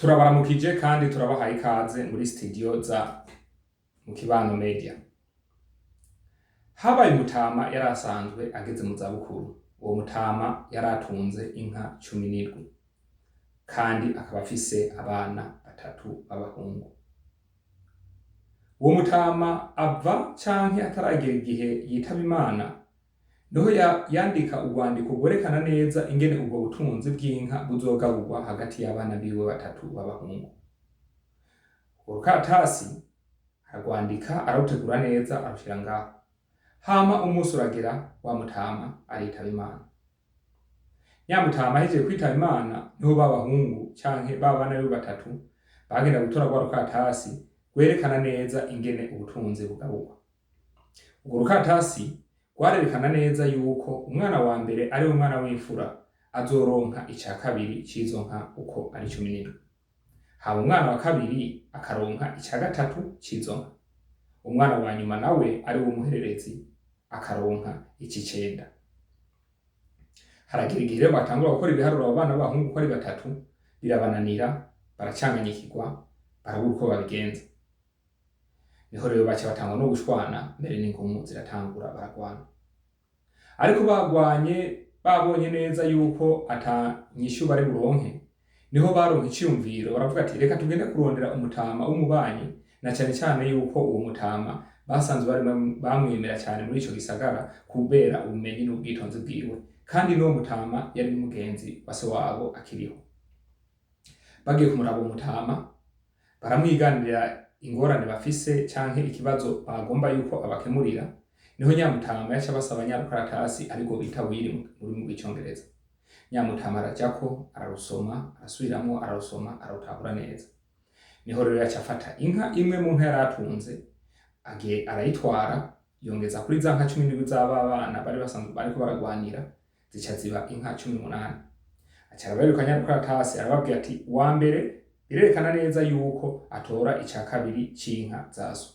Turabaramukije kandi turabahaye ikaze muri studio za Mukibano Media. Habaye umutama yarasanzwe ageze mu zabukuru. Uwo mutama yaratunze inka 17 kandi akaba afise abana 3 b'abahungu. Uwo mutama ava canke ataragera igihe yitaba Imana, niho yandika urwandiko rwerekana neza ingene ubwo butunzi bw'inka buzogaburwa hagati y'abana biwe 3 b'abahungu. Urukatasi aragwandika arawutegura neza arushira ngaho. Hama umunsi uragera wa mutama aritaba Imana. Nyamutama ahejeje kwitaba Imana, niho b'abahungu canke b'abana biwe 3 bagenda gutora rwa rukatasi rwerekana neza ingene ubutunzi bugaburwa. Urwo rukatasi rwarerekana neza yuko umwana wa mbere ari umwana w'imfura azoronka ica kabiri c'izo nka uko ari 17. Haba umwana wa kabiri akaronka ica gatatu c'izo nka. Umwana wa nyuma nawe ari umuhererezi akaronka ici 9. Haragira igihe rero batangura gukora ibiharuro abana b'abahungu ko ari 3 birabananira, baracanganyikirwa, barabura uko babigenza. Niho rero baca batangwa no gushwana, mbere n'inkomo ziratangura baragwana. Ariko bagwanye babonye neza yuko atanyishu bari buronke, niho baronka iciyumviro baravuga ati reka tugende kurondera umutama w'umubanyi, na cyane cyane yuko uwo mutama basanzwe bari bamwemera cyane muri ico gisagara kubera ubumenyi n'ubwitonzi bwiwe, kandi n'uwo mutama yari mugenzi wa se wabo akiriho. Bagiye kumuraba uwo mutama, baramwiganirira ingorane bafise canke ikibazo bagomba yuko abakemurira, niho Nyamutama yaca basaba nyarukaratasi ariko bita wiri muri rw'icongereza. Nyamutama arajako ararusoma, arasubiramwo ararusoma, ararutahura neza. Niho rero yaca afata inka imwe mu nka yaratunze, arayitwara, yongeza kuri za nka 17 z'abana bari basanzwe bariko baragwanira, zica ziba inka 18. Aca arabereka nyarukaratasi arababwira ati wa mbere birerekana neza yuko atora ica kabiri c'inka zaso.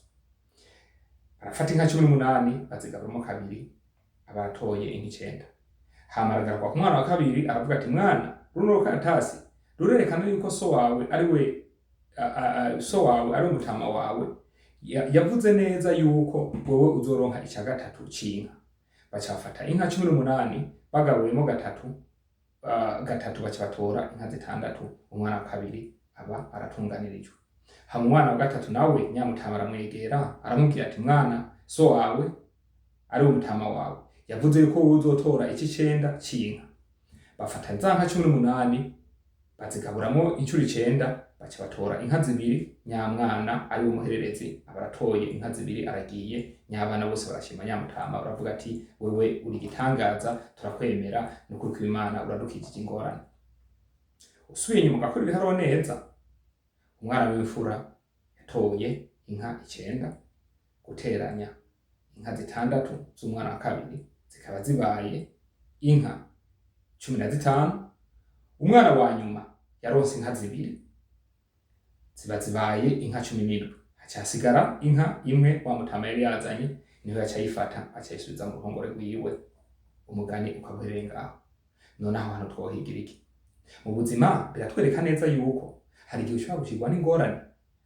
Arafata inka 18 bazigaburamo kabiri, abaratoye inka 9. Hama aragaruka ku mwana wa kabiri aravuga ati mwana, runo rukatasi rurerekana yuko so wawe ari umutama wawe, yavuze neza yuko wowe uzoronka ica gatatu c'inka. Baca bafata inka 18 bagaburiyemo gatatu baca batora inka 6. Umwana wa kabiri aba aratunganirijwe. Hama umwana wa gatatu nawe Nyamutama aramwegera aramubwira ati mwana, so wawe ari umutama wawe yavuze yuko uzotora ici 9 c'inka. Bafata za nka 18 bazigaburamo incuro 9, baca batora inka 2. Nyamwana ari umuhererezi abaratoye inka 2 aragiye. Nyabana bose barashima Nyamutama, baravuga ati wewe uri gitangaza, turakwemera n'ukuri kw'Imana uradukijije ingorane. Usubiye inyuma ugakora ibiharuro neza, umwana w'imfura yatoye inka 9 guteranya inka 6 z'umwana wa kabiri zikaba zibaye inka 15. Umwana wa nyuma yaronse inka 2 ziba zibaye inka 17. Haca hasigara inka imwe wa mutama yari yazanye, niho yaca yifata aca yisubiza mu ruhongore rwiwe. Umugani ukaguhereye ngaho. Nonaho hano twohigira iki? Mu buzima biratwereka neza yuko hari igihe ushobora gushirwa n'ingorane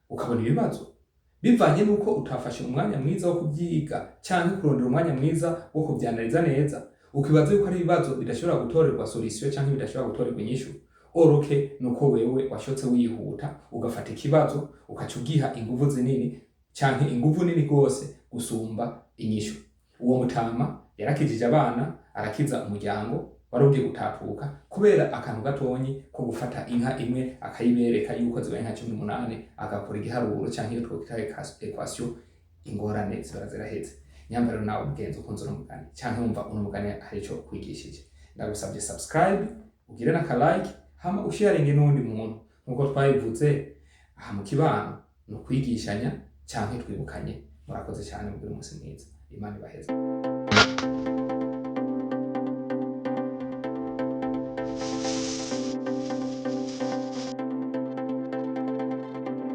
ukabona ibibazo bivanye nuko utafashe umwanya mwiza wo kubyiga canke kurondera umwanya mwiza wo kubyanaliza neza, ukibaza yuko ari ibibazo bidashobora gutorerwa solution canke bidashobora gutorerwa inyishu. Oroke nuko wewe washotse wihuta ugafata ikibazo ukacugiha inguvu zinini canke inguvu nini gose gusumba inyishu. Uwo mutama yarakijije abana, arakiza umuryango wari ugiye gutatuka kubera akantu gatonyi ko gufata inka imwe akayibereka yuko zibaye inka 18, agakora igiharuro canke iyo twokita equation, ingorane ziba ziraheze. Nyambaro nawe mugenzi ukunze umugani canke wumva umugani harico kwigishije, ndagusabye subscribe, ugire na like, hama usharinge n'undi muntu. Nkuko twabivuze aha mu kibano no kwigishanya canke twibukanye. Murakoze cyane, mugire umunsi mwiza. Imana ibaheze.